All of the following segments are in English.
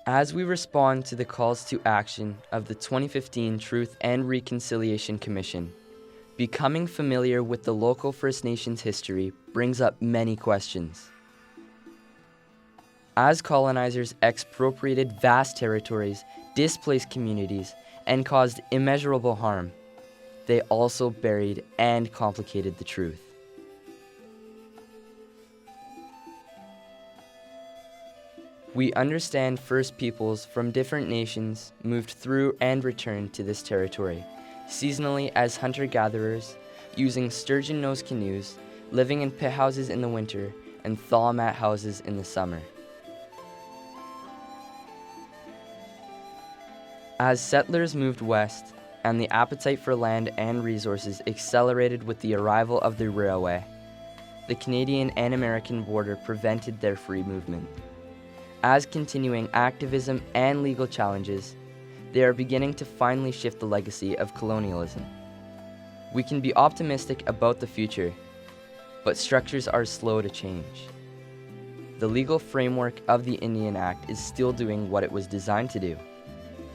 As we respond to the calls to action of the 2015 Truth and Reconciliation Commission, becoming familiar with the local First Nations history brings up many questions. As colonizers expropriated vast territories, displaced communities, and caused immeasurable harm, they also buried and complicated the truth. We understand First Peoples from different nations moved through and returned to this territory, seasonally as hunter-gatherers, using sturgeon nose canoes, living in pit houses in the winter, and thaw mat houses in the summer. As settlers moved west, and the appetite for land and resources accelerated with the arrival of the railway, the Canadian and American border prevented their free movement. As continuing activism and legal challenges, they are beginning to finally shift the legacy of colonialism. We can be optimistic about the future, but structures are slow to change. The legal framework of the Indian Act is still doing what it was designed to do,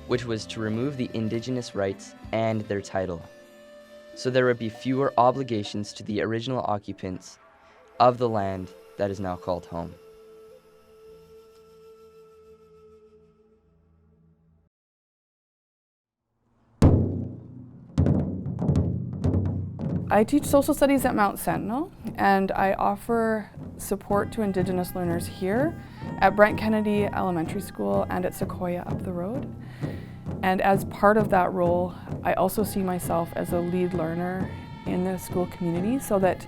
which was to remove the Indigenous rights and their title, so there would be fewer obligations to the original occupants of the land that is now called home. I teach social studies at Mount Sentinel, and I offer support to Indigenous learners here at Brent Kennedy Elementary School and at Sequoia up the road. And as part of that role, I also see myself as a lead learner in the school community so that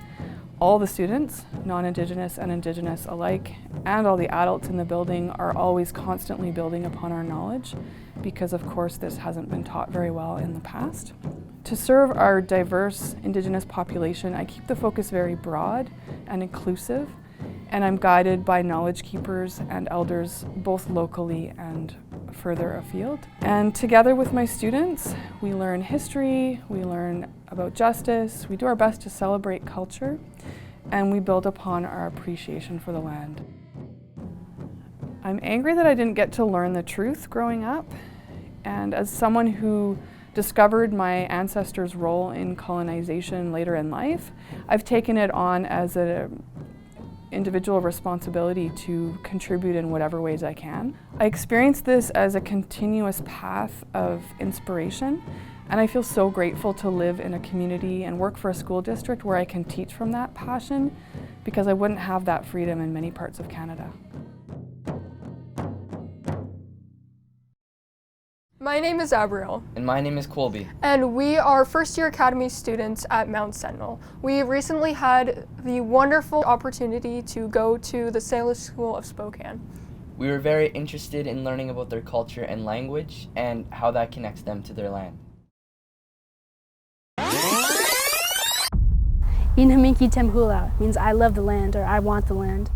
all the students, non-Indigenous and Indigenous alike, and all the adults in the building are always constantly building upon our knowledge, because of course this hasn't been taught very well in the past. To serve our diverse Indigenous population, I keep the focus very broad and inclusive, and I'm guided by knowledge keepers and elders both locally and further afield. And together with my students, we learn history, we learn about justice, we do our best to celebrate culture, and we build upon our appreciation for the land. I'm angry that I didn't get to learn the truth growing up, and as someone who discovered my ancestors' role in colonization later in life, I've taken it on as an individual responsibility to contribute in whatever ways I can. I experience this as a continuous path of inspiration, and I feel so grateful to live in a community and work for a school district where I can teach from that passion, because I wouldn't have that freedom in many parts of Canada. My name is Abriel. And my name is Colby. And we are first-year Academy students at Mount Sentinel. We recently had the wonderful opportunity to go to the Salish School of Spokane. We were very interested in learning about their culture and language and how that connects them to their land. Inhaminki Temhula means I love the land or I want the land.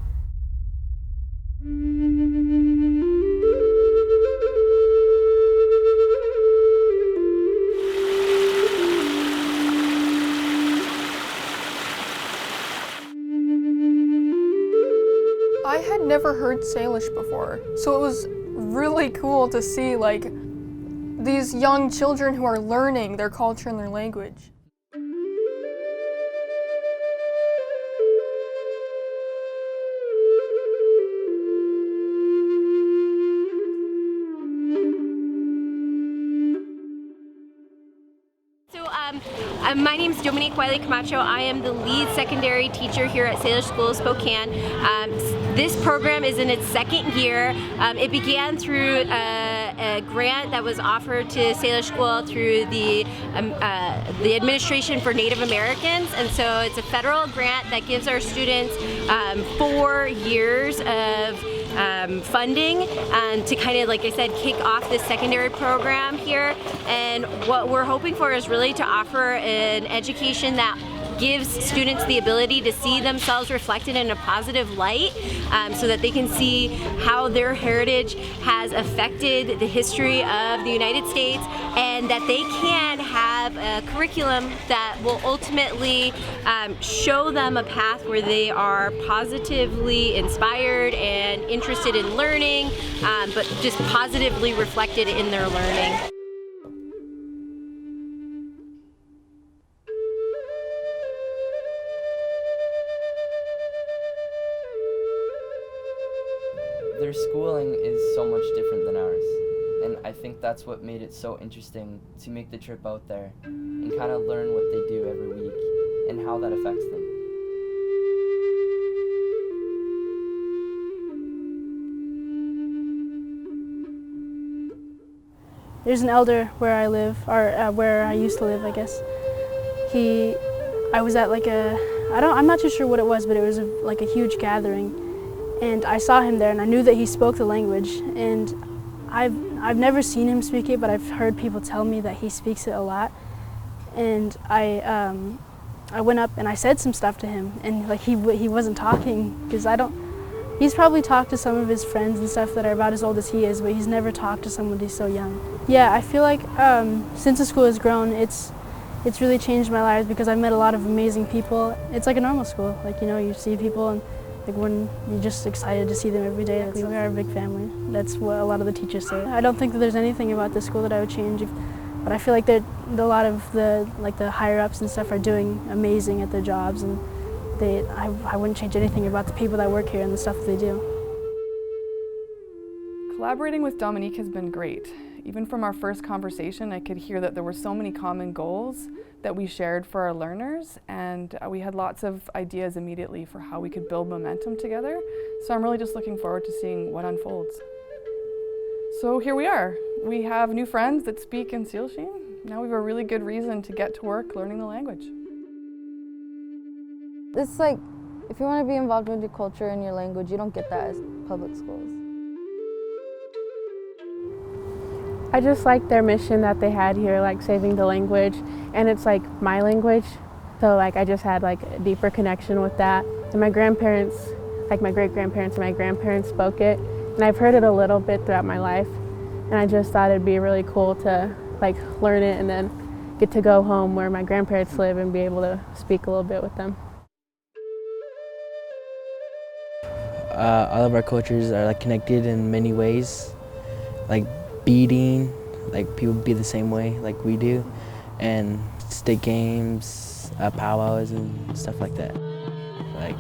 I had never heard Salish before, so it was really cool to see these young children who are learning their culture and their language. My name is Dominique Wiley Camacho. I am the lead secondary teacher here at Salish School of Spokane. This program is in its second year. It began through a grant that was offered to Salish School through the Administration for Native Americans, and so it's a federal grant that gives our students 4 years of funding to kind of, like I said, kick off this secondary program here. And what we're hoping for is really to offer an education that gives students the ability to see themselves reflected in a positive light, so that they can see how their heritage has affected the history of the United States, and that they can have a curriculum that will ultimately show them a path where they are positively inspired and interested in learning, but just positively reflected in their learning. Their schooling is so much different than ours, and I think that's what made it so interesting to make the trip out there and kind of learn what they do every week and how that affects them. There's an elder where I live, or where I used to live, I guess. I was at like I'm not too sure what it was, but it was like a huge gathering. And I saw him there, and I knew that he spoke the language. And I've never seen him speak it, but I've heard people tell me that he speaks it a lot. And I went up and I said some stuff to him, and like he wasn't talking, because he's probably talked to some of his friends and stuff that are about as old as he is, but he's never talked to somebody so young. Yeah, I feel like since the school has grown, it's really changed my life, because I've met a lot of amazing people. It's like a normal school, like, you know, you see people and like when you're just excited to see them every day. Like, we are a big family. That's what a lot of the teachers say. I don't think that there's anything about this school that I would change, but I feel like that a lot of the higher ups and stuff are doing amazing at their jobs, and I wouldn't change anything about the people that work here and the stuff that they do. Collaborating with Dominique has been great. Even from our first conversation, I could hear that there were so many common goals that we shared for our learners, and we had lots of ideas immediately for how we could build momentum together. So I'm really just looking forward to seeing what unfolds. So here we are. We have new friends that speak in Salish. Now we have a really good reason to get to work learning the language. It's like, if you want to be involved with your culture and your language, you don't get that as public schools. I just like their mission that they had here, like saving the language, and it's like my language, so like I just had like a deeper connection with that. And my grandparents, like my great-grandparents and my grandparents spoke it, and I've heard it a little bit throughout my life, and I just thought it'd be really cool to like learn it and then get to go home where my grandparents live and be able to speak a little bit with them. All of our cultures are like connected in many ways, like beading, like people bead the same way like we do, and stick games, powwows and stuff like that. Like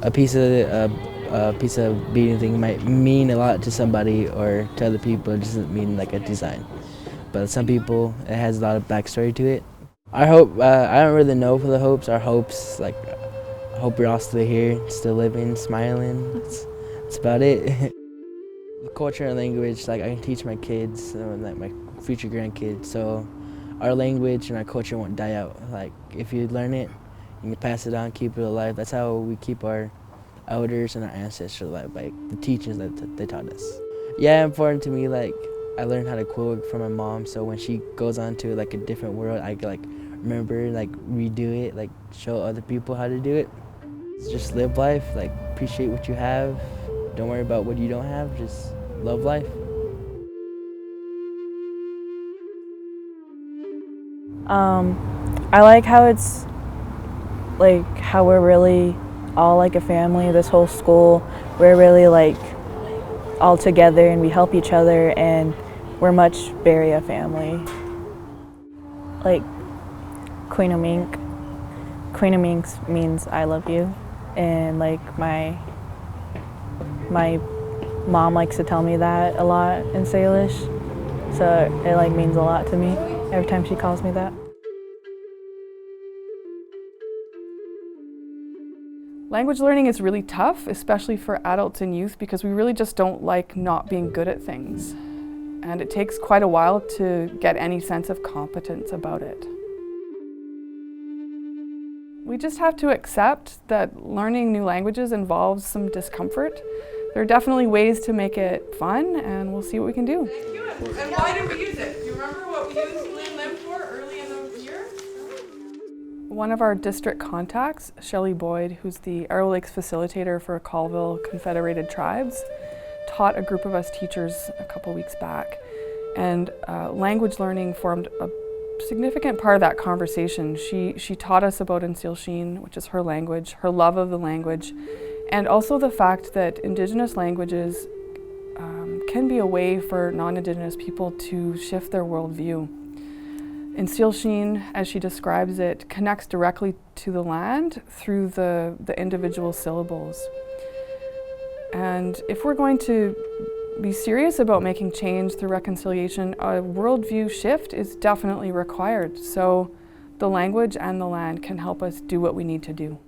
a piece of beading thing might mean a lot to somebody, or to other people it doesn't mean like a design. But some people, it has a lot of backstory to it. Our hope, I don't really know for the hopes. Our hopes, like, I hope we're all still here, still living, smiling. That's about it. The culture and language, like I can teach my kids, like my future grandkids, so our language and our culture won't die out. Like if you learn it, you can pass it on, keep it alive. That's how we keep our elders and our ancestors alive, like the teachings that they taught us. Yeah, important to me, like I learned how to quote from my mom, so when she goes on to like a different world, I can like remember, like redo it, like show other people how to do it. Just live life, like appreciate what you have. Don't worry about what you don't have, just love life. I like how it's like how we're really all like a family. This whole school, we're really like all together and we help each other, and we're much very a family. Like Queenamink. Queenamink means I love you, and like my mom likes to tell me that a lot in Salish, so it like means a lot to me every time she calls me that. Language learning is really tough, especially for adults and youth, because we really just don't like not being good at things. And it takes quite a while to get any sense of competence about it. We just have to accept that learning new languages involves some discomfort. There are definitely ways to make it fun, and we'll see what we can do. Thank you. And why did we use it? Do you remember what we used Lim for early in the year? One of our district contacts, Shelley Boyd, who's the Arrow Lakes facilitator for Colville Confederated Tribes, taught a group of us teachers a couple weeks back. And language learning formed a significant part of that conversation. She taught us about Inseelsheen, which is her language, her love of the language, and also the fact that Indigenous languages can be a way for non-Indigenous people to shift their worldview. Inseelsheen, as she describes it, connects directly to the land through the individual syllables. And if we're going to be serious about making change through reconciliation, a worldview shift is definitely required. So the language and the land can help us do what we need to do.